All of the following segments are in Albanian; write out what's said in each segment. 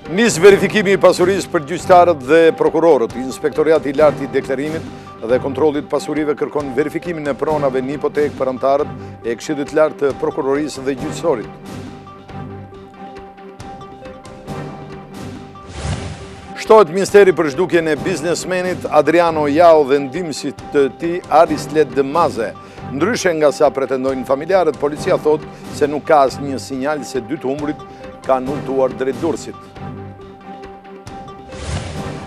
Nis verifikimi i pasurisë për gjyqtarët dhe prokurorët. Inspektoriati i lartë i deklarimit dhe kontrollit pasurive kërkon verifikimin e pronave në hipotekë për anëtarët e Këshillit të Lartë të Prokurorisë dhe Gjyqësorit. Shtohet ministeri për zhdukjen e biznesmenit Adriano Jao dhe ndihmësit të tij Arislet Maze. Ndryshe nga sa pretendojnë familjarët, policia thot se nuk ka asnjë sinjal se dy të humburit kanë udhëtuar drejt Durrësit.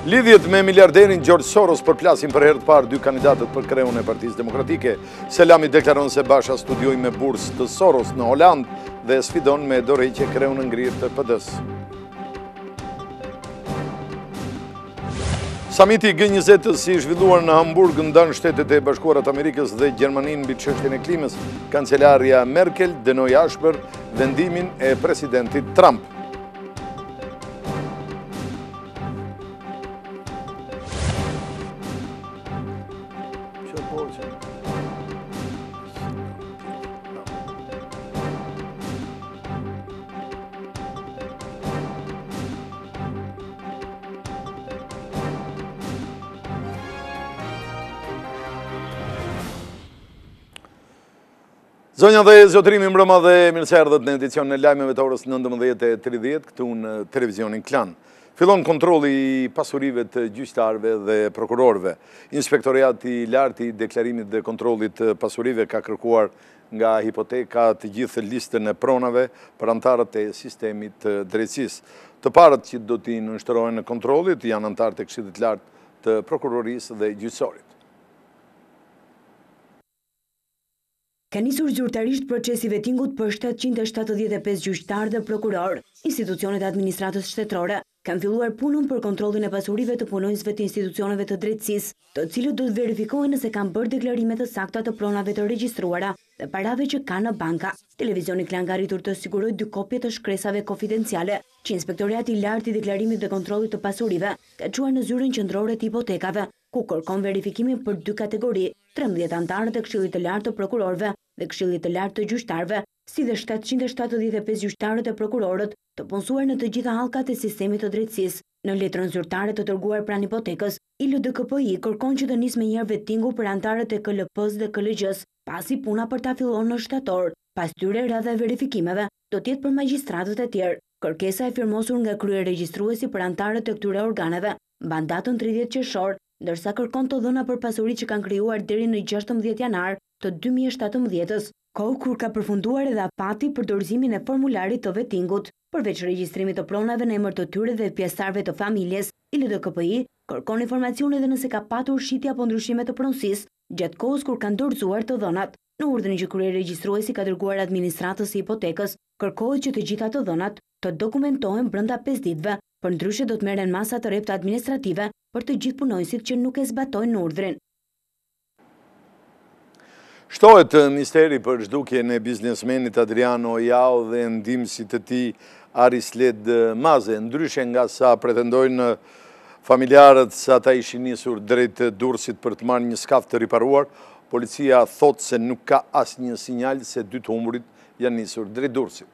Lidhjet me miliarderin George Soros përplasin për herë të parë dy kandidatët për kreun e Partisë Demokratike. Selami deklaron se Basha studioi me bursë të Soros në Holand dhe sfidon me dorëheqje kreun në ngrirë të PD-s. Samiti G20 si zhvilluar në Hamburg ndan Shtetet e Bashkuara të Amerikës dhe Gjermaninë mbi çështjen e klimës, kancelaria Merkel dënoi ashpër vendimin e presidentit Trump. Zonja dhe zotrimi mbrëma dhe mirë se erdhët në edicionin e lajmeve të orës 19:30 këtu në televizionin KLAN. Fillon kontrolli i pasurive të gjyqtarëve dhe prokurorëve. Inspektoriati i lartë i deklarimit dhe kontrollit të pasurive ka kërkuar nga hipoteka të gjithë listën e pronave për anëtarët e sistemit të drejtësisë. Të parët që do t'i nënshtrohen në kontrollit janë anëtarët e Këshillit të Lartë të Prokurorisë dhe Gjyqësorit. Ka nisur zyrtarisht procesi vettingut për 775 gjyqtarë dhe prokuror. Institucionet e administratës shtetërore kanë filluar punën për kontrollin e pasurive të punonjësve të institucioneve të drejtësisë, të cilët do të verifikohen nëse kanë bërë deklarime të sakta të pronave të regjistruara dhe parave që kanë në banka. Televizioni KLAN ka arritur të sigurojë 2 kopje të shkresave konfidenciale që Inspektoriati i Lartë i Deklarimit dhe Kontrollit të Pasurive ka çuar në zyrën qendrore të hipotekave, ku kërkon verifikimin për 2 kategori, 13 anëtarët e Këshillit të Lartë të Prokurorëve dhe Këshillit të Lartë të Gjyqtarëve, si dhe 775 gjyqtarët e prokurorët të punësuar në të gjitha hallkat e sistemit të drejtësisë. Në letrën zyrtare të dërguar pranë hipotekës, ILDKPI kërkon që të nisë menjëherë vettingu për anëtarët e KLP-s dhe KLG-s, pasi puna për ta filluar në shtator. Pas tyre radha e verifikimeve do të jetë për magjistratët e tjerë. Kërkesa e firmosur nga kryeregjistruesi për anëtarët e këtyre organeve mban datën 30 qershor, ndërsa kërkon të dhëna për pasuritë që kanë krijuar deri në 16 janar të 2017-s, kohë kur ka përfunduar edhe afati për dorëzimin e formularit të vettingut. Përveç regjistrimit të pronave në emër të tyre dhe pjesëtarëve të familjes, ILDKPI kërkon informacione edhe nëse ka patur shitje apo ndryshime të pronësisë gjatë kohës kur kanë dorëzuar të dhënat. Në urdhrin që kryeregjistruesi ka dërguar administratës së hipotekës, kërkohet që të gjitha të dhënat të dokumentohen brenda 5 ditëve, përndryshe do të merren masa të rrepta administrative për të gjithë punonjësit që nuk e zbatojnë urdhrin. Shtohet misteri për zhdukjen e biznesmenit Adriano Jao dhe ndihmësit të tij Arislet Maze, ndryshe nga sa pretendojnë familjarët se ata ishin nisur drejt Durrësit për të marrë një skaf të riparuar, policia thot se nuk ka asnjë sinjal se dy të humburit janë nisur drejt Durrësit.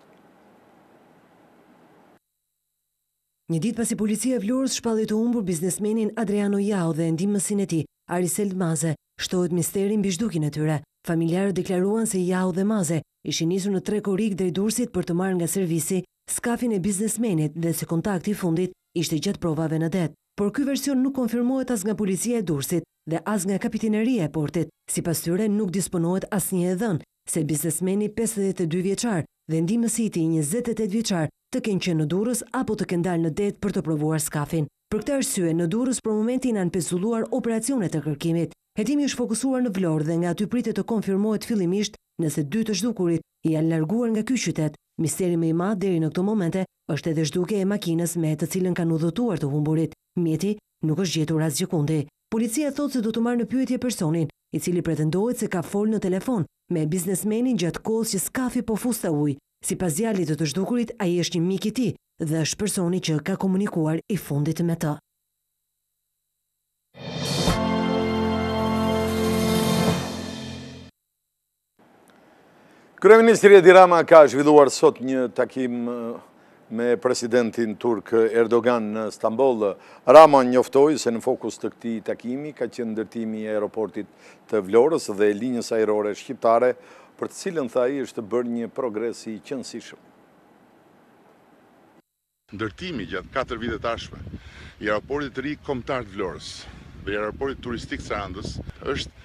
Një ditë pasi policia e Vlorës shpalli të humbur biznesmenin Adriano Jao dhe ndihmësin e tij Arislet Maze, shtohet misteri mbi zhdukjen e tyre. Familjarët deklaruan se Jao dhe Maze ishin nisur në 3 korrk drejt Durrësit për të marrë nga servisi skafin e biznesmenit dhe se kontakti i fundit ishte gjatë provave në det. Por ky version nuk konfirmohet as nga policia e Durrësit dhe as nga kapitaneria e portit. Sipas tyre nuk disponohet asnjë dhënë se biznesmeni 52 vjeçar dhe ndihmësi i tij 28 vjeçar të kenë qenë në Durrës apo të kenë dalë në det për të provuar skafin. Për këtë arsye, në Durrës për momentin janë pezulluar operacionet e kërkimit. Hetimi është fokusuar në Vlorë dhe nga aty pritet të konfirmohet fillimisht nëse 2 të zhdukurit janë larguar nga ky qytet. Misteri më i madh deri në këto momente është edhe zhdukja e makinës me të cilën kanë udhëtuar të humburit. Mjeti nuk është gjetur asgjë kundi. Policia thotë se do të marrë në pyetje personin, i cili pretendohet se ka folë në telefon me biznesmenin gjatë kohës që skafi po fuste ujë. Sipas djalit të zhdukurit, ai është një mik i tij dhe është personi që ka komunikuar i fundit me të. Kryeministri Edi Rama ka zhvilluar sot një takim me presidentin turk Erdogan në Stamboll. Rama njoftoi se në fokus të këtij takimi ka qenë ndërtimi i aeroportit të Vlorës dhe linjës ajrore shqiptare, për të cilën tha ai është bërë një progres i qëndësishëm. Ndërtimi gjatë 4 vite tashme i aeroportit të ri kombëtar të Vlorës dhe i aeroportit turistik Sarandës është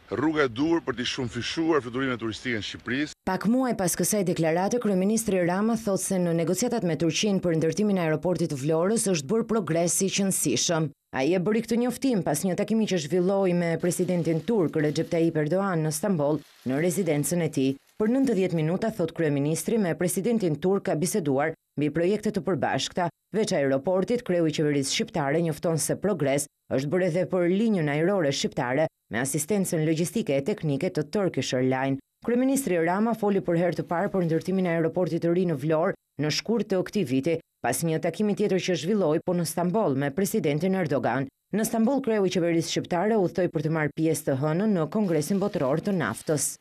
rruga e duhur për të shumëfishuar fluturimin turistik në Shqipëri. Pak muaj pas kësaj deklarate, kryeministri Rama thotë se në negociatat me Turqinë për ndërtimin e aeroportit të Vlorës është bërë progres i qëndësishëm. Ai e bëri këtë njoftim pas një takimi që zhvilloi me presidentin turk Recep Tayyip Erdogan në Stamboll, në rezidencën e tij. Për 90 minuta, thot kryeministri, me presidentin turk ka biseduar mbi projekte të përbashkëta. Veç aeroportit, kreu i qeverisë shqiptare njofton se progres është bërë edhe për linjën ajrore shqiptare me asistencën logjistike e teknike të Turkish Airlines. Kryeministri Rama foli për herë të parë për ndërtimin e aeroportit të ri në Vlorë në shkurt të këtij viti, pas një takimi tjetër që zhvilloi në Stamboll me presidentin Erdogan. Në Stamboll, kreu i qeverisë shqiptare udhtoi për të marrë pjesë të hënën në Kongresin Botëror të Naftës.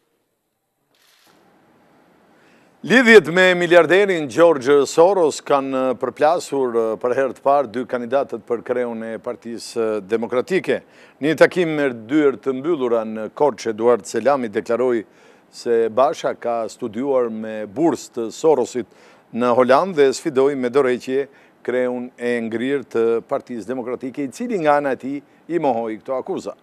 Lidhjet me miliarderin George Soros kanë përplasur për herë të parë dy kandidatët për kreun e Partisë Demokratike. Një takim me dyert të mbyllura në Korçë, Eduard Selami deklaroi se Basha ka studiuar me bursë të Sorosit në Holandë dhe sfidoi me dorëheqje kreun e ngrirë të Partisë Demokratike, i cili nga ana e tij i mohoi këto akuza.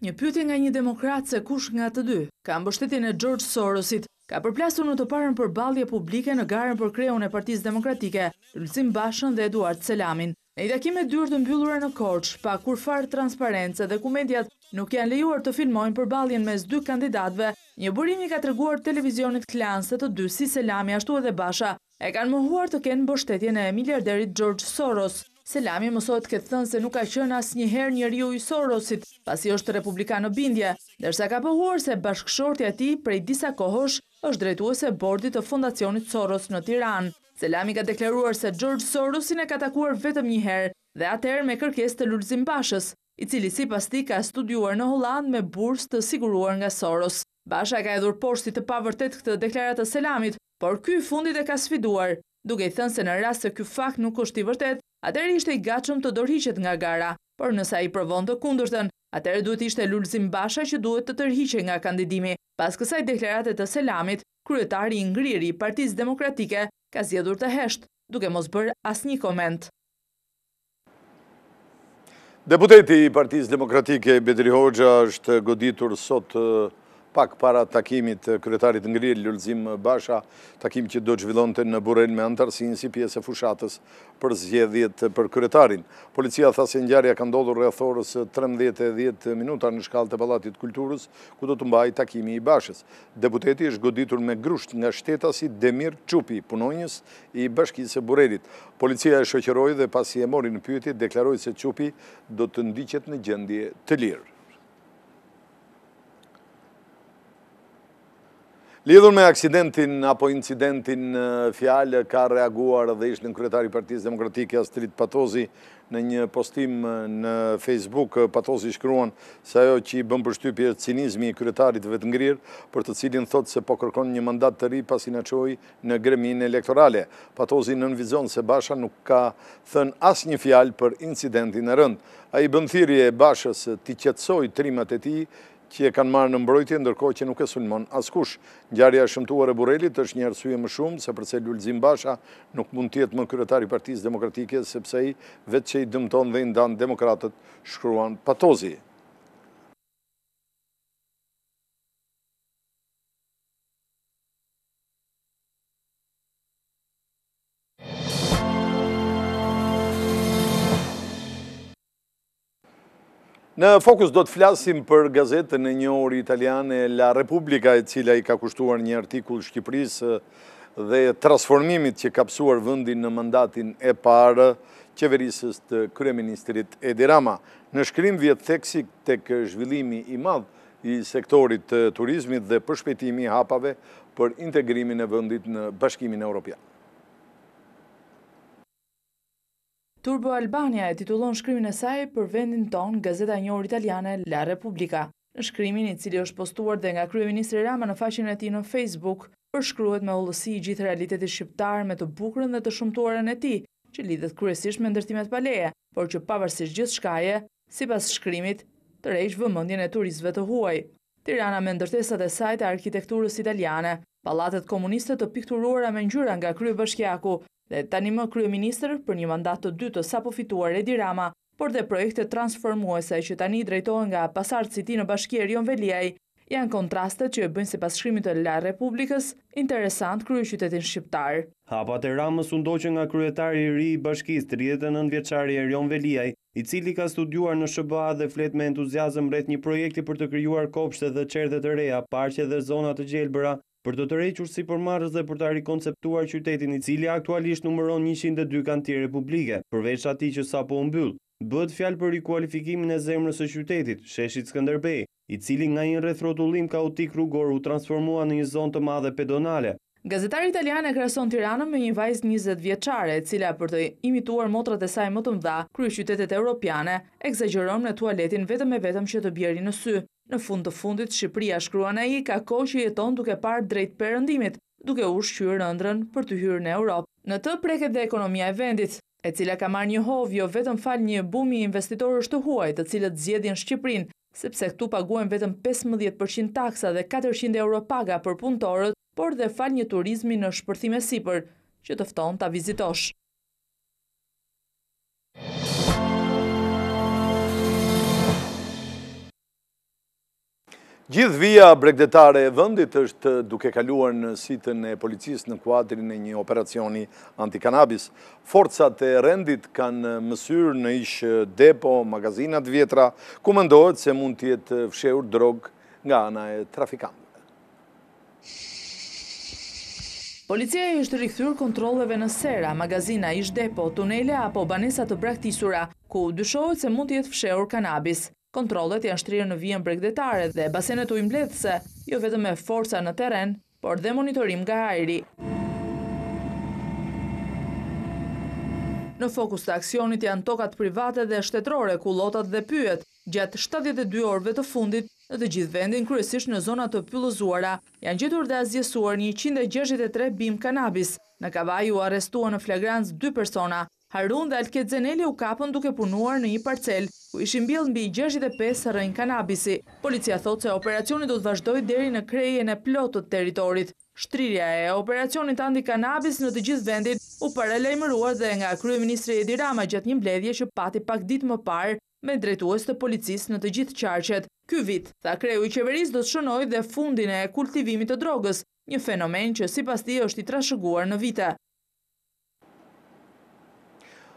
Një pyetje nga një demokrat se kush nga të dy ka mbështetjen e George Sorosit ka përplasur në të parën përballje publike në garën për kreun e Partisë Demokratike, Lulzim Bashën dhe Eduard Selamin. Në një takim me dyert të mbyllura në Korçë, pa kurfar transparencë dhe ku mediat nuk janë lejuar të filmojnë përballjen mes dy kandidatëve, një burim i ka treguar televizionit KLAN se të dy, si Selami ashtu edhe Basha, e kanë mohuar të kenë mbështetjen e miliarderit George Soros. Selami mësohet këtë thënë se nuk ka qenë asnjëherë njeriu i Sorosit, pasi është republikan në bindje, ndërsa ka pohuar se bashkëshortja e tij prej disa kohësh është drejtuese e bordit të Fondacionit Soros në Tiranë. Selami ka deklaruar se George Sorosin e ka takuar vetëm një herë dhe atëherë me kërkesë të Lulzim Bashës, i cili sipas tij ka studiuar në Hollandë me bursë të siguruar nga Soros. Basha ka hedhur poshtë si të pavërtet këtë deklaratë të Selamit, por ky i fundit e ka sfiduar, duke i thënë se në rast se ky fakt nuk është i vërtet, atëherë ishte i gatshëm të dorëhiqet nga gara, por nëse ai provon të kundërtën, atëherë duhet ishte Lulzim Basha që duhet të tërhiqej nga kandidimi. Pas kësaj deklarate të Selamit, kryetari i ngrirë i Partisë Demokratike ka zgjedhur të heshtë, duke mos bërë asnjë koment. Deputeti i Partisë Demokratike Bedri Hoxha është goditur sot pak para takimit kryetarit ngrirë Lulzim Basha, takim që do zhvillonte në Burrel me antarësinë si pjesë e fushatës për zgjedhjet për kryetarin. Policia tha se ngjarja ka ndodhur rreth orës 13:10 në shkallët e Pallatit Kulturës, ku do të mbajë takimi i Bashës. Deputeti është goditur me grusht nga shtetasi Demir Çupi, punonjës i Bashkisë së Burrelit. Policia e shoqëroi dhe pasi e mori në pyetje, deklaroi se Çupi do të ndiqet në gjendje të lirë. Lidhur me aksidentin apo incidentin fjalë ka reaguar dhe ishte kryetari i Partisë Demokratike Astrid Patozi në një postim në Facebook. Patozi shkruan se ajo që i bën përshtypje është cinizmi i kryetarit vetëngrirë, për të cilin thotë se po kërkon një mandat të ri pasi na çoi në greminë elektorale. Patozi nënvizon se Basha nuk ka thënë asnjë fjalë për incidentin e rënd. Ai bën thirrje Bashës t'i qetësojë trimat e tij që e kanë marrë në mbrojtje, ndërkohë që nuk e sulmon askush. Ngjarja e shëmtuar e Burrelit është një arsye më shumë se përse Lulzim Basha nuk mund të jetë më kryetari i Partisë Demokratike, sepse ai vetë që i dëmton dhe i ndan demokratët, shkruan Patozi. Në fokus do të flasim për gazetën e njohur italiane La Repubblica, e cila i ka kushtuar një artikull Shqipërisë dhe transformimit që ka psuar vendin në mandatin e parë qeverisës të kryeministrit Edi Rama. Në shkrim vjet theksi tek zhvillimi i madh i sektorit të turizmit dhe përshpejtimi i hapave për integrimin e vendit në Bashkimin Evropian. Turbo Albania e titullon shkrimin e saj për vendin ton gazeta e njohur italiane La Repubblica. Në shkrimin, i cili është postuar dhe nga kryeministri Rama në faqen e tij në Facebook, përshkruhet me hollësi i gjithë realitetit shqiptar me të bukurën dhe të shëmtuarën e tij, që lidhet kryesisht me ndërtimet pa leje, por që pavarësisht gjithçkaje, sipas shkrimit, tërheq vëmendjen e turistëve të huaj. Tirana me ndërtesat e saj të arkitekturës italiane, pallatet komuniste të pikturuara me ngjyra nga kryebashkiaku dhe tani më kryeministër për një mandat të dytë të sapo fituar Edi Rama, por dhe projekte transformuese që tani drejtohen nga pasardhësit e tij në bashki Erion Veliaj, janë kontrastet që e bëjnë sipas shkrimit të La Republikës interesant kryeqytetin shqiptar. Hapat e Ramës u ndoqën nga kryetari i ri i bashkisë, 39-vjeçari Erion Veliaj, i cili ka studiuar në SBA dhe flet me entuziazëm rreth një projekti për të krijuar kopshte dhe çerdhe të reja, parqe dhe zona të gjelbëra, për të tërhequr sipërmarrës dhe për ta rikonceptuar qytetin, i cili aktualisht numëron 102 kantiere publike, përveç atij që sapo u mbyll. Bëhet fjalë për rikualifikimin e zemrës së qytetit, sheshit Skënderbej, i cili nga një rrethrrotullim kaotik rrugor u transformua në një zonë të madhe pedonale. Gazetari italian e krahason Tiranën me një vajzë 20 vjeçare, e cila për të imituar motrat e saj më të mëdha, kryeqytetet europiane, egzageron me tualetin vetëm e vetëm që të bjeri në sy. Në fund të fundit, Shqipëria, shkruan ai, ka kohë që jeton duke parë drejt perëndimit, duke u shqyrë ëndrrën për të hyrë në Europë. Në të preket dhe ekonomia e vendit, e cila ka marrë një hovë jo vetëm fal një bumi investitorësh të huaj, të cilët zgjedhin Shqipërinë, sepse këtu paguhen vetëm 15% taksa dhe 400 euro paga për punëtorët, por dhe fal një turizmi në shpërthim e sipër, që të fton ta vizitosh. Gjithë vija bregdetare e vendit është duke kaluar në sitën e policisë në kuadrin e një operacioni antikanabis. Forcat e rendit kanë mësyrë në ish depo, magazinat vjetra, ku mendohet se mund të jetë fshehur drogë nga ana e trafikantëve. Policia është rikthyer kontrolleve në sera, magazina, ish depo, tunele apo banesa të braktisura, ku dyshohet se mund të jetë fshehur kanabis. Kontrollet janë shtrirë në vijën bregdetare dhe basenet ujëmbledhëse, jo vetëm me forca në terren, por dhe monitorim nga ajri. Në fokus të aksionit janë tokat private dhe shtetërore, ku llotat dhe pyet. Gjatë 72 orëve të fundit, në të gjithë vendin, kryesisht në zona të pyllëzuara, janë gjetur dhe azgjesuar 163 bim kanabis. Në Kavaj u arrestuan në flagrancë 2 persona. Harun dhe Alket Zeneli u kapën duke punuar në një parcel, ku ishin mbjellë mbi 65 rrënjë kanabisi. Policia thotë se operacioni do të vazhdojë deri në krejjen e plotë të territorit. Shtrirja e operacionit anti-kanabis në të gjithë vendin u paralajmëruar dhe nga kryeministri Edi Rama gjatë një mbledhje që pati pak ditë më parë me drejtues të policisë në të gjithë qarqet. Ky vit, tha kreu i qeverisë, do të shënojë dhe fundin e kultivimit të drogës, një fenomen që sipas tij është i trashëguar në vite.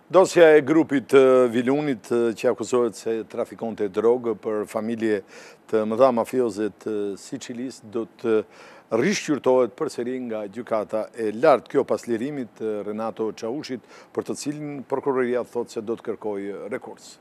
Dosja e grupit Vilunit që akuzohet se trafikonte drogë për familje të mëdha mafioze të Sicilisë do të rishqyrtohet përsëri nga gjykata e lartë. Kjo pas lirimit Renato Çaushit, për të cilin prokuroria thotë se do të kërkojë rekurs.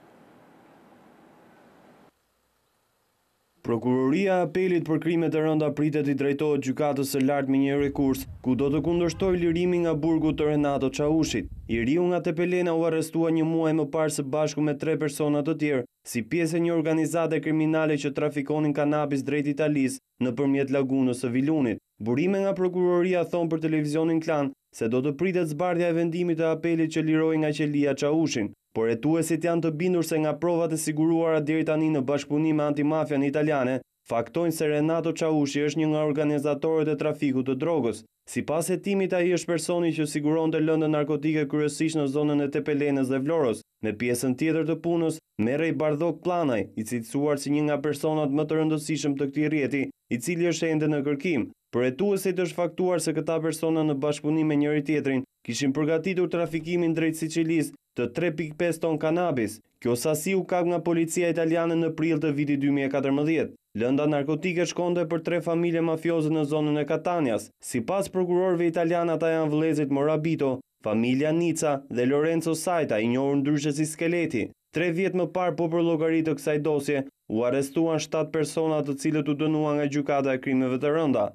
Prokuroria e Apelit për krime të rënda pritet i drejtohet gjykatës së lartë me një rekurs, ku do të kundërshtojë lirimin nga burgu të Renato Çaushit. I riu nga Tepelena u arrestua një muaj më parë së bashku me 3 persona të tjerë, si pjesë e një organizate kriminale që trafikonin kanabis drejt Italisë nëpërmjet lagunës së Vilunit. Burime nga prokuroria thonë për televizionin KLAN se do të pritet zbardhja e vendimit të Apelit që liroi nga qelia Çaushin, por hetuesit janë të bindur se nga provat e siguruara deri tani në bashkëpunim me antimafian italiane, faktojnë se Renato Çaushi është një nga organizatorët e trafikut të drogës. Sipas hetimit, ai është personi që siguronte lëndë narkotike kryesisht në zonën e Tepelenës dhe Vlorës. Me pjesën tjetër të punës merrej Bardhok Planaj, i cilësuar si një nga personat më të rëndësishëm të këtij rrjeti, i cili është ende në kërkim. Për hetuesit është faktuar se këta persona në bashkëpunim me njëri tjetrin kishin përgatitur trafikimin drejt Sicilisë të 3.5 ton kanabis. Kjo sasi u kap nga policia italiane në prill të vitit 2014. Lënda narkotike shkonte për 3 familje mafioze në zonën e Katanias. Sipas prokurorëve italianë, ata janë vëllezërit Morabito, familja Nica dhe Lorenzo Sajta, i njohur ndryshe si Skeleti. 3 vjet më parë, po për llogari të kësaj dosje, u arrestuan 7 persona të cilët u dënuan nga gjykata e krimeve të rënda.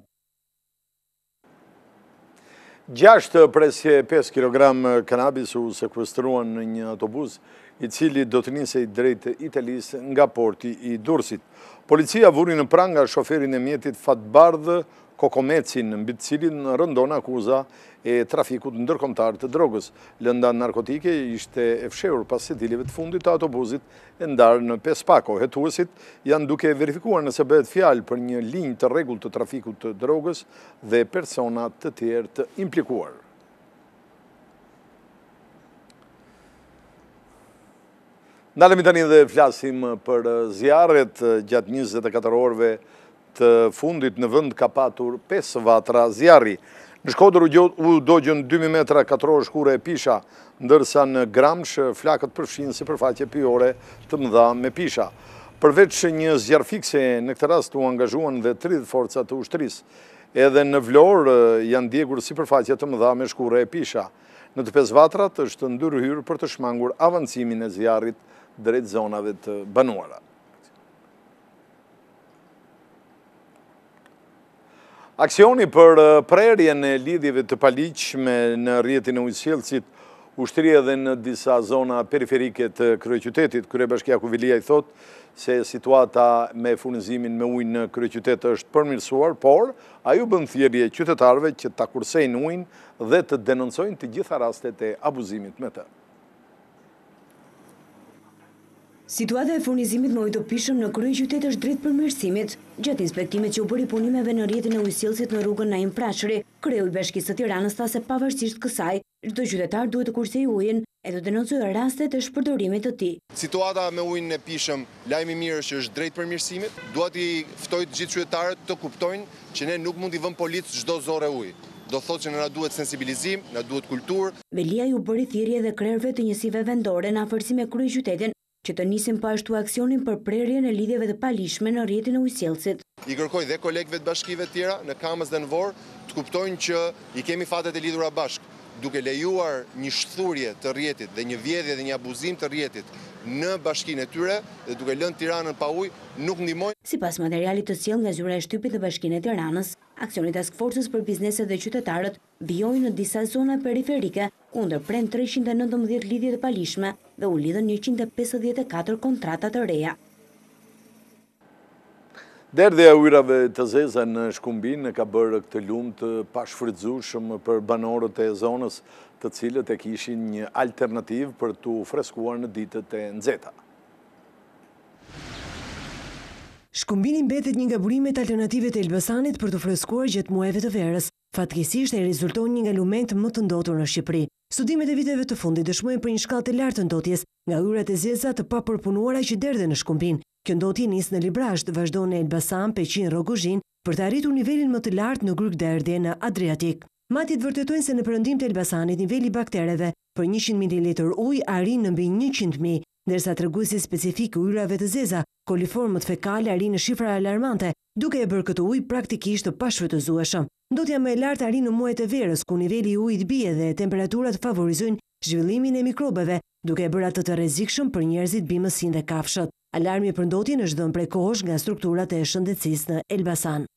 6 presje 5 kg kanabis u sekuestruan në një autobus i cili do të nisej drejt Italisë nga porti i Durrësit. Policia vuri në pranga shoferin e mjetit fatbardh Kokomecin, mbi të cilin rëndon akuza e trafikut ndërkombëtar të drogës. Lënda narkotike ishte e fshehur pas sedileve të fundit të autobusit e ndarë në Pespako. Hetuesit janë duke verifikuar nëse bëhet fjalë për një linjë të rregullt të trafikut të drogës dhe persona të tjerë të implikuar. Ndalemi tani dhe flasim për zjarret. Gjatë 24 orëve të fundit në vend ka patur 5 vatra zjarri. Në Shkodër u dogjën 2000 metra katror shkure e pisha, ndërsa në Gramsh flakët përfshin sipërfaqe pyjore të mëdha me pisha. Përveç një zjarr fikse, në këtë rast u angazhuan dhe 30 forca të ushtrisë. Edhe në Vlorë janë ndjekur sipërfaqe të mëdha me shkure e pisha. Në të 5 vatrat është ndërhyrë për të shmangur avancimin e zjarrit drejt zonave të banuara. Aksioni për prerjen e lidhjeve të paligjshme në rrjetin e ujësjellësit u shtri edhe në disa zona periferike të kryeqytetit. Kryebashkiaku Vilia i thot se situata me furnizimin me ujë në kryeqytet është përmirësuar, por ai u bën thirrje qytetarëve që ta kursejnë ujin dhe të denoncojnë të gjitha rastet e abuzimit me të. Situata e furnizimit me ujë të pishëm në kryeqytet është drejt përmirësimit. Gjatë inspektimit që u bëri punimeve në rrjetin e ujësjellësit në rrugën Naim Prashëri, kreu i Bashkisë së Tiranës tha se pavarësisht kësaj, çdo qytetar duhet të kursejë ujin e të denoncojë rastet e shpërdorimit të tij. Situata me ujin e pishëm, lajmi i mirë që është drejt përmirësimit. Dua t'i ftoj të gjithë qytetarët të kuptojnë që ne nuk mund t'i vëmë policë çdo zorë ujë. Do thotë që na duhet sensibilizim, na duhet kulturë. Velia ju bëri thirrje dhe krerëve të njësive vendore në afërsi me kryeqytetin që të nisin pa ashtu aksionin për prerjen e lidhjeve të paligjshme në rrjetin e ujësjellësit. I kërkoj dhe kolegëve të bashkive të tjera në Kamës dhe në Vorë të kuptojnë që i kemi fatet e lidhura bashkë, duke lejuar një shthurje të rrjetit dhe një vjedhje dhe një abuzim të rrjetit në bashkinë e tyre dhe duke lënë Tiranën pa ujë, nuk ndihmojnë. Sipas materialit të sjellë nga zyra e shtypit të Bashkinë e Tiranës, aksioni task forces për bizneset dhe qytetarët vijojnë në disa zona periferike ku ndërpren 319 lidhje të paligjshme dhe u lidhën 154 kontrata të reja. Derdhja e ujrave të zeza në Shkumbin ka bërë këtë lumë të pashfrytzueshëm për banorët e zonës, të cilët e kishin një alternativë për t'u freskuar në ditët e nxehta. Shkumbini mbetet një nga burimet alternative të Elbasanit për të freskuar gjatë muajve të verës. Fatkeqësisht ai rezulton një nga lumenjtë më të ndotur në Shqipëri. Studimet e viteve të fundit dëshmojnë për një shkallë të lartë të ndotjes nga ujrat e zeza të papërpunuara që derdhen në Shkumbin. Kjo ndotje nis në Librasht, vazhdon në Elbasan, Peqin, Rogozhin për të arritur nivelin më të lartë në Gryk-derdhje në Adriatik. Matjet vërtetojnë se në perëndim të Elbasanit niveli i baktereve për 100 ml ujë arrin në mbi 100.000, ndërsa treguesi specifik i ujrave të zeza, koliformët fekale arrin në shifra alarmante, duke e bërë këtë ujë praktikisht të pashfrytëzueshëm. Ndotja më e lartë arrin në muajt e verës, ku niveli i ujit bie dhe temperaturat favorizojnë zhvillimin e mikrobeve, duke e bërë atë të rrezikshëm për njerëzit bimësin dhe kafshët. Alarmi për ndotjen është dhënë prej kohësh nga strukturat e shëndetësisë në Elbasan.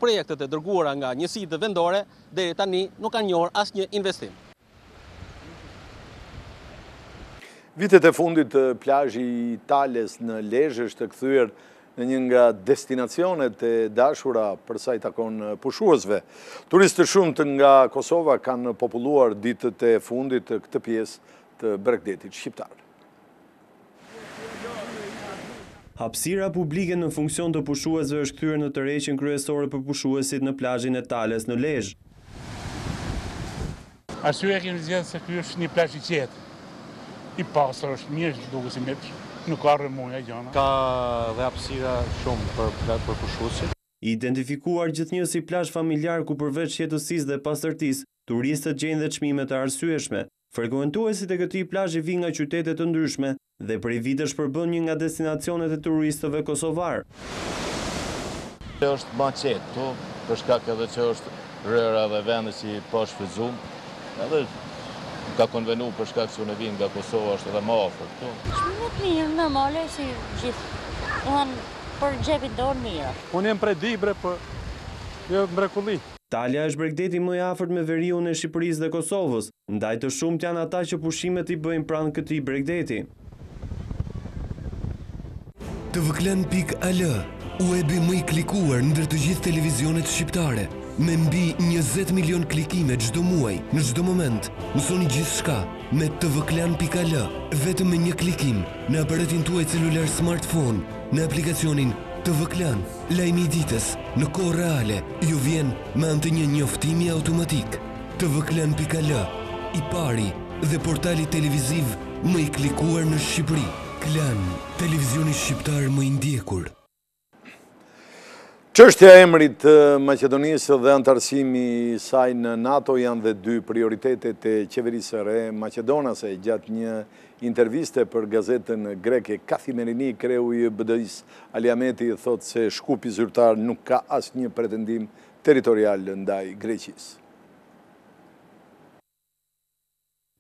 Projektet e dërguara nga njësitë vendore deri tani nuk kanë njohur asnjë investim. Vitet e fundit, plazhi i Tales në Lezhë është kthyer në një nga destinacionet e dashura për sa i takon pushuesve. Turistë shumë nga Kosova kanë populluar ditët e fundit këtë pjesë të Bregdetit shqiptar. Hapësira publike në funksion të pushuesve është kthyer në tërheqjen kryesore për pushuesit në plazhin e Tales në Lezhë. Arsyeja kemi zgjedhur se ky është një plazh i qetë. I pastër, është mirë, duket si mirë, nuk ka rrëmuja gjëna. Ka dhe hapësira shumë për pushuesit. Identifikuar gjithnjë si plazh familjar ku përveç qetësisë dhe pastërtisë, turistët gjejnë dhe çmime të arsyeshme. Frekuentuesit e këtij plazhi vijnë nga qytete të ndryshme dhe prej vitesh përbën një nga destinacionet e turistëve kosovar. Kjo është më qetë këtu, për shkak edhe që është rëra dhe vende që po shfrytzuar, edhe ka konvenu për shkak se unë vin nga Kosova, është edhe më afër këtu. Çmimet mirë, normale si gjithë. Domethënë për xhepin don mirë. Unë jam prej Dibre, po jo mrekulli. Talja është Bregdeti më i afërt me veriun e Shqipërisë dhe Kosovës, ndaj të shumt janë ata që pushimet i bëjnë pranë këtij Bregdeti. TvKlan.al Webi më i klikuar ndër të gjithë televizionet shqiptare, me mbi 20 milion klikime çdo muaj, në çdo moment. Mësoni gjithçka me TvKlan.al, vetëm me një klikim, në aparatin tuaj celular smartphone, në aplikacionin TvKlan, lajmi i ditës, në kohë reale, ju vjen me anë të një njoftimi automatik. TvKlan.al, i pari dhe portali televiziv më i klikuar në Shqipëri. KLAN, televizioni shqiptar më i ndjekur. Çështja e emrit të Maqedonisë dhe antarësimi i saj në NATO janë dhe dy prioritetet e qeverisë së re maqedonase. Gjatë një interviste për gazetën greke Kathimerini, kreu i BD-s Ali Ahmeti thotë se Shkupi zyrtar nuk ka asnjë pretendim territorial ndaj Greqisë.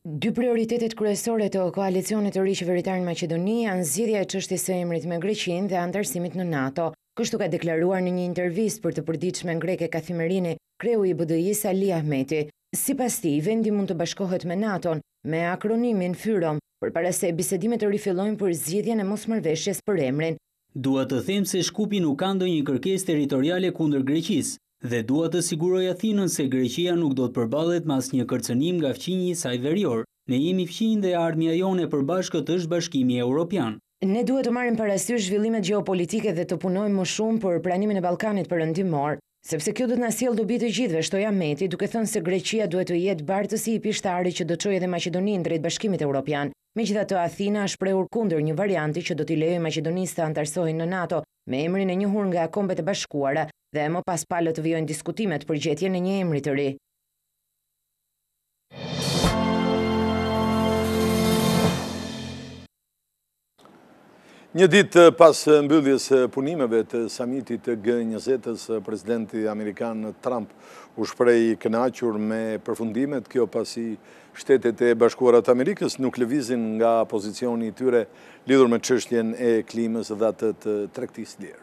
Dy prioritetet kryesore të koalicionit të ri qeveritar në Maqedoni janë zgjidhja e çështjes së emrit me Greqinë dhe antarësimit në NATO. Kështu ka deklaruar në një intervistë për të përditshmen greke Kathimerini, kreu i BD-s Ali Ahmeti. Sipas tij, vendi mund të bashkohet me NATO-n me akronimin FYROM, përpara se bisedimet të rifillojnë për zgjidhjen e mosmarrëveshjes për emrin. Dua të them se Shkupi nuk ka ndonjë kërkesë territoriale kundër Greqisë dhe dua të siguroj Athinën se Greqia nuk do të përballet me asnjë kërcënim nga fqinji i saj verior. Ne jemi fqinj dhe ardhmja jone e përbashkët është Bashkimi Evropian. Ne duhet të marrim parasysh zhvillimet gjeopolitike dhe të punojmë më shumë për pranimin e Ballkanit perëndimor, sepse kjo do të na sjellë dobi të gjithëve, shtoi Ahmeti, duke thënë se Greqia duhet të jetë bartësi i pishtari që do çojë edhe Maqedoninë drejt Bashkimit Evropian. Megjithatë, Athina është shprehur kundër një varianti që do t'i lejojë Maqedonisë të antarësohej në NATO me emrin e njohur nga Kombet e Bashkuara dhe më pas palë të vijojnë diskutimet për gjetjen e një emri të ri. Një ditë pas mbylljes punimeve të samitit G20-s, presidenti amerikan Trump u shpreh i kënaqur me përfundimet, kjo pasi Shtetet e Bashkuara të Amerikës nuk lëvizin nga pozicioni i tyre lidhur me çështjen e klimës dhe atë të tregtisë lirë.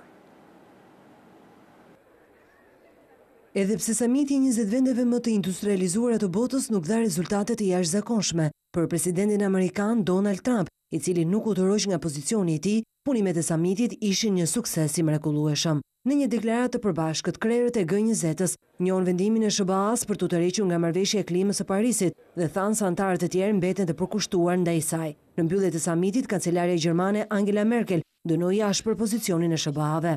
Edhe pse samiti i 20 vendeve më të industrializuara të botës nuk dha rezultate të jashtëzakonshme për presidentin amerikan Donald Trump, i cili nuk u tërhoq nga pozicioni i tij, punimet e samitit ishin një sukses i mrekullueshëm. Në një deklaratë të përbashkët, krerët e G20-s njohën vendimin e SBA-s për të tërhequr nga marrëveshja e klimës së Parisit dhe thanë se anëtarët e tjerë mbeten të përkushtuar ndaj saj. Në mbyllje të samitit, kancelarja gjermane Angela Merkel dënoi ashpër pozicionin e SBA-ve.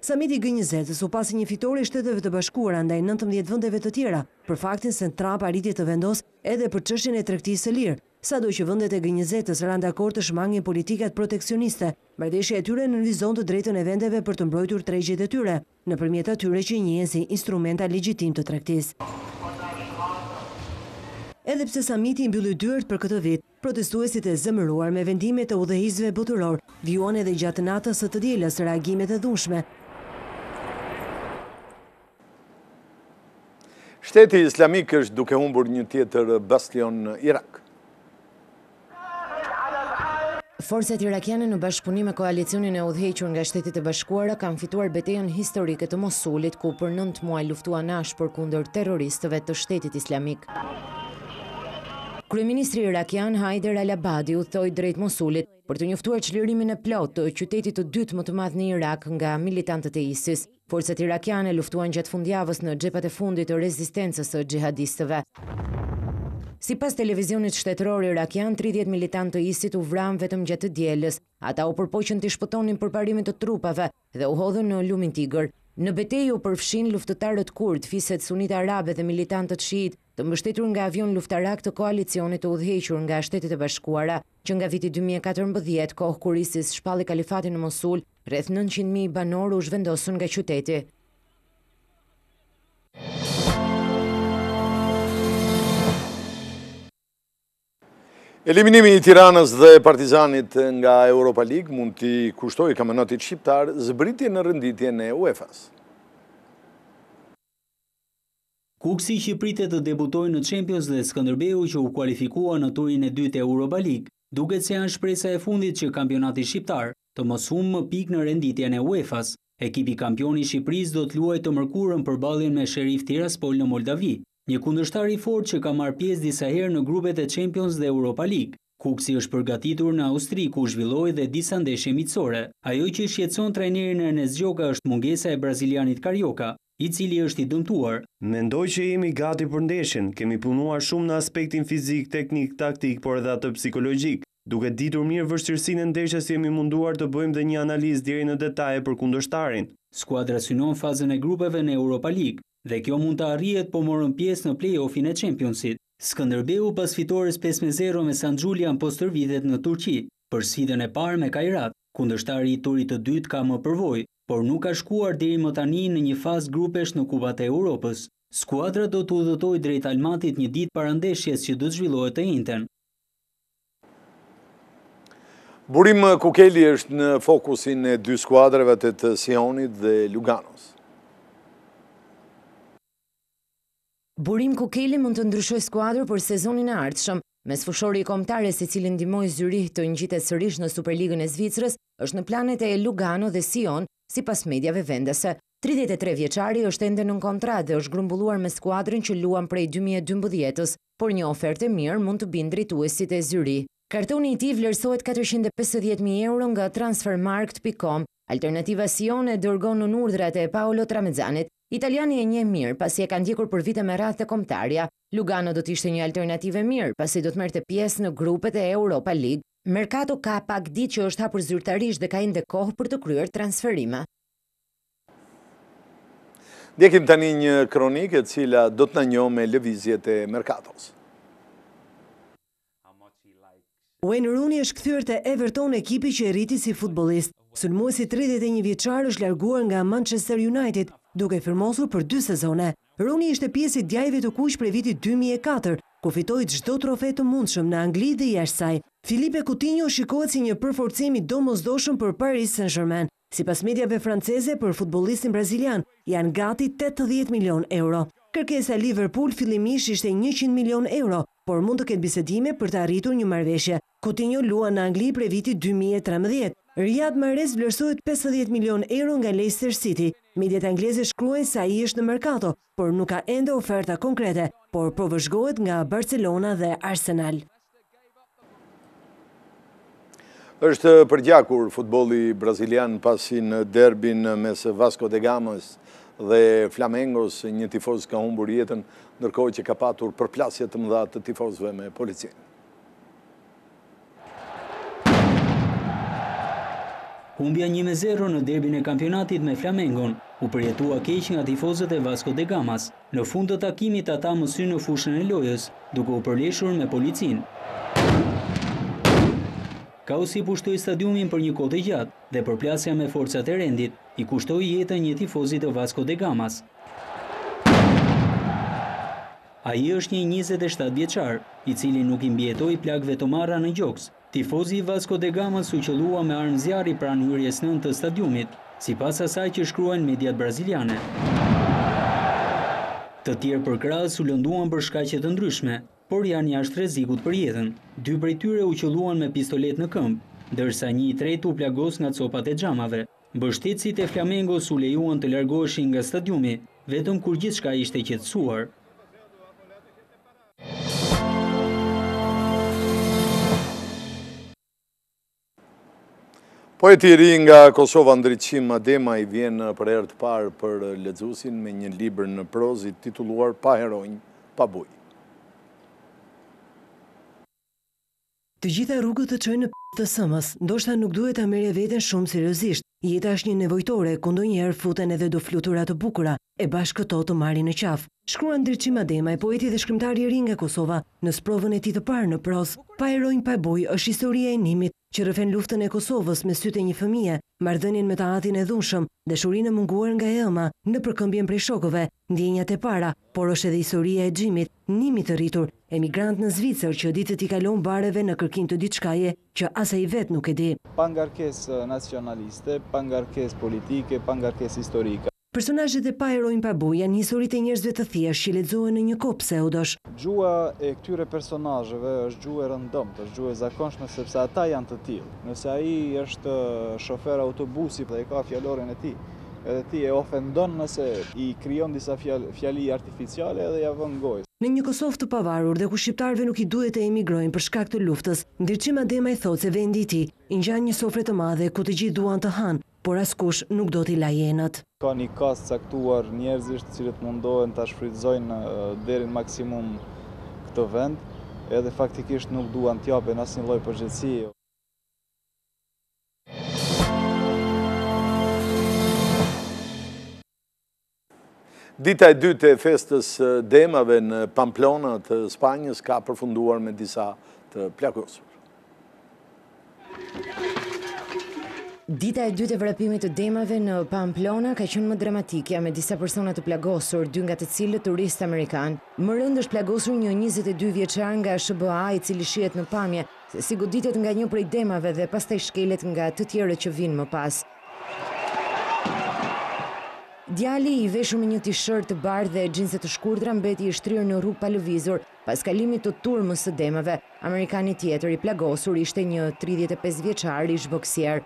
Samiti i G20-s u pasi një fitore i Shteteve të Bashkuara ndaj 19 vendeve të tjera për faktin se Trump arriti të vendosë edhe për çështjen e tregtisë së lirë, sado që vendet e G20-s ranë dakord të shmangin politikat proteksioniste. Marrëveshja e tyre nënvizon të drejtën e vendeve për të mbrojtur tregjet e tyre, nëpërmjet atyre që njihen si instrumenta legjitim të tregtisë. Edhe pse samiti i mbylli dyert për këtë vit, protestuesit e zemëruar me vendimet e udhëheqësve botëror vijuan edhe gjatë natës së të dielës reagimet e dhunshme. Shteti Islamik është duke humbur një tjetër bastion në Irak. Forcat irakiane në bashkëpunim me koalicionin e udhëhequr nga Shtetet e Bashkuara kanë fituar betejën historike të Mosulit, ku për 9 muaj luftuan ashpër kundër terroristëve të Shtetit Islamik. Kryeministri irakian Haider al-Abadi udhtoi drejt Mosulit për të njoftuar çlirimin e plotë të qytetit të dytë më të madh në Irak nga militantët e ISIS. Forcat irakiane luftuan gjatë fundjavës në xhepat e fundit të rezistencës së xhihadistëve. Sipas televizionit shtetëror irakian, 30 militantë të ISIS u vranë vetëm gjatë dielës. Ata u përpoqën të shpëtonin përparimin të trupave dhe u hodhën në lumin Tigër. Në betejë u përfshin luftëtarët kurd, fiset sunite arabe dhe militantët shiit, të mbështetur nga avion luftarak të koalicionit të udhëhequr nga Shtetet e Bashkuara, që nga viti 2014, kohë kur ISIS shpalli kalifatin në Mosul, rreth 900.000 banorë u zhvendosën nga qyteti. Eliminimi i Tiranës dhe Partizanit nga Europa League mund t'i kushtojë kampionatit shqiptar zbritje në renditjen e UEFA-s. Kuksi që pritet të debutojë në Champions dhe Skënderbeu që u kualifikua në turin e dytë e Europa League, duket se janë shpresa e fundit që kampionati shqiptar të mos humbë më pikë në renditjen e UEFA-s. Ekipi kampion i Shqipërisë do të luajë të mërkurën përballjen me Sheriff Tiraspol në Moldavi, një kundërshtar i fortë që ka marrë pjesë disa herë në grupet e Champions dhe Europa League. Kuksi është përgatitur në Austri ku zhvilloi dhe disa ndeshje miqësore. Ajo që shqetëson trajnerin Ernest Gjoka është mungesa e brazilianit Carioca, i cili është i dëmtuar. Mendoj që jemi gati për ndeshjen, kemi punuar shumë në aspektin fizik, teknik, taktik, por edhe atë psikologjik. Duke ditur mirë vështirësinë e ndeshjes, jemi munduar të bëjmë dhe një analizë deri në detaje për kundërshtarin. Skuadra synon fazën e grupeve në Europa League dhe kjo mund të arrihet po morën pjesë në play-offin e Championship. Skënderbeu pas fitores 5-0 me San Julian post tërvitet në Turqi, për sfidën e parë me Kairat, kundërshtari i turit të dytë ka më përvojë, por nuk ka shkuar deri më tani në një fazë grupesh në Kupat e Europës. Skuadra do të udhëtojë drejt Almatit një ditë para ndeshjes që do të zhvillohet të njëjtën. Burim Kukeli është në fokusin e dy skuadrave të Sionit dhe Luganos. Burim Kukeli mund të ndryshojë skuadrën për sezonin e ardhshëm. Mes fushori kombëtare se cili ndihmoi Zyrih të ngjitet sërish në Superligën e Zvicrës, është në planet e Lugano dhe Sion, sipas mediave vendese. 33 vjeçari është ende në kontratë dhe është grumbulluar me skuadrën që luan prej 2012-s, por një ofertë e mirë mund të bindë drejtuesit e Zyrih. Kartoni i tij vlerësohet 450.000 euro nga transfermarkt.com. Alternativa Sion e dërgon në urdhrat e Paolo Tramezzanit. Italiani e njeh mirë pasi e ka ndjekur për vite me radhë të kombëtarja. Lugano do të ishte një alternativë e mirë pasi do të merrte pjesë në grupet e Europa League. Mercato ka pak ditë që është hapur zyrtarisht dhe ka ende kohë për të kryer transferime. Ndjekim tani një kronikë e cila do të na njohë me lëvizjet e Mercatos. Wayne Rooney është kthyer te Everton, ekipi që e rriti si futbollist. Sulmuesi 31 vjeçar është larguar nga Manchester United, duke firmosur për 2 sezone. Rooney ishte pjesë i djajve të kuq prej vitit 2004, ku fitoi çdo trofe të mundshëm në Angli dhe jashtë saj. Philippe Coutinho shikohet si një përforcim i domosdoshëm për Paris Saint-Germain. Sipas mediave franceze, për futbollistin brazilian janë gati 80 milion euro. Kërkesa e Liverpool fillimisht ishte 100 milion euro, por mund të ketë bisedime për të arritur një marrëveshje. Coutinho luan në Angli prej vitit 2013. Riyad Mahrez vlerësohet 50 milion euro nga Leicester City. Mediat angleze shkruajnë se ai është në mercato, por nuk ka ende oferta konkrete, por po vëzhgohet nga Barcelona dhe Arsenal. Është përgjakur futbolli brazilian pasi në derbin mes Vasco da Gamas dhe Flamengos një tifoz ka humbur jetën, ndërkohë që ka patur përplasje të mëdha të tifozëve me policinë. Humbja 1-0 në derbin e kampionatit me Flamengon u përjetua keq nga tifozët e Vasco da Gamas. Në fund të takimit ata mësyn në fushën e lojës, duke u përleshur me policinë. Kaosi pushtoi stadiumin për një kohë të gjatë dhe përplasja me forcat e rendit i kushtoi jetën një tifozit të Vasco da Gamas. Ai është një 27 vjeçar, i cili nuk i mbijetoi plagëve të marra në gjoks. Tifozi i Vasco da Gamas u qellua me armë zjarri pranë hyrjes nën të stadiumit, sipas asaj që shkruajnë mediat braziliane. Të tjerë përkrahës u lënduan për shkaqe të ndryshme, por janë jashtë rrezikut për jetën. 2 prej tyre u qelluan me pistolet në këmbë, ndërsa një i tretë u plagos nga copat e xhamave. Mbështetësit e Flamengos u lejuan të largoheshin nga stadiumi, vetëm kur gjithçka ishte qetësuar. Poeti i ri nga Kosova, Ndriçim Adema, i vjen për herë të parë për lexuesin me një libër në prozë titulluar Pa heronj, pa bujë. Të gjitha rrugët të çojnë në të sëmës, ndoshta nuk duhet ta merrë veten shumë seriozisht. Jeta është një nevojtore, ku ndonjëherë futen edhe do flutura të bukura, e bashkë këto të marrin në qafë. Shkruan Ndriçim Adema, poeti dhe shkrimtari i ri nga Kosova, në sprovën e tij të parë në prozë. Pa heronj, pa bujë është historia e nimit që rrëfen luftën e Kosovës me sytë e një fëmije, marrëdhënien me tahatin e dhunshëm, dashurinë e munguar nga ëma, në përkëmbjen prej shokëve, ndjenjat e para, por është edhe historia e Xhimit, nimit të rritur, emigrant në Zvicër që ditët i kalon bareve në kërkim të diçkaje që as ai vet nuk e di. Pa ngarkesë nacionaliste, pa ngarkesë politike, pa ngarkesë historike. Personazhet e Pa heronj, pa bujë janë historitë e njerëzve të thjeshtë që lexohen në një kohë pseudosh. Gjua e këtyre personazheve është gjuhë e rëndëmt, është gjuhë e zakonshme sepse ata janë të tillë. Nëse ai është shofer autobusi dhe ka fjalorin e tij, edhe ti e ofendon nëse i krijon disa fjali artificiale edhe ja vën gojë. Në një Kosovë të pavarur dhe ku shqiptarëve nuk i duhet të emigrojnë për shkak të luftës, Ndërçim Adema i thotë se vendi i tij i ngjan një sofre të madhe ku të gjithë duan të hanë, por askush nuk do t'i lajë enët. Ka një kastë caktuar njerëzish të cilët mundohen ta shfrytëzojnë deri në maksimum këtë vend, edhe faktikisht nuk duan t'japen asnjë lloj përgjegjësie. Dita e dytë e festës demave në Pamplona të Spanjës ka përfunduar me disa të plagosur. Dita e dytë e vrapimit të demave në Pamplona ka qenë më dramatike me disa persona të plagosur, 2 nga të cilët turistë amerikan. Më rënd është plagosur një 22 vjeçar nga SBA i cili shihet në pamje se si goditet nga një prej demave dhe pastaj shkelet nga të tjerët që vinë më pas. Djali i veshur me një t-shirt të bardhë dhe xhinse të shkurtra mbeti i shtrirë në rrugë pa lëvizur pas kalimit të turmës së demave. Amerikani tjetër i plagosur ishte një 35 vjeçar ish boksier.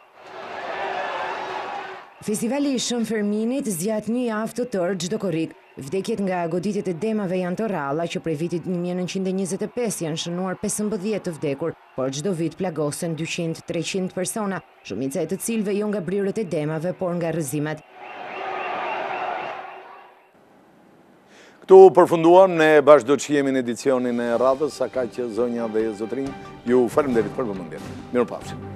Festivali i Shën Ferminit zgjat një javë të tërë çdo korrik. Vdekjet nga goditjet e demave janë të rralla që prej vitit 1925 janë shënuar 15 të vdekur, por çdo vit plagosen 200-300 persona, shumica e të cilëve jo nga brirët e demave, por nga rrëzimet. Këtu përfunduam, ne bashkë do të shihemi në edicionin e radhës, sa ka që zonja dhe zotrinj, ju faleminderit për vëmendjen. Mirupafshim.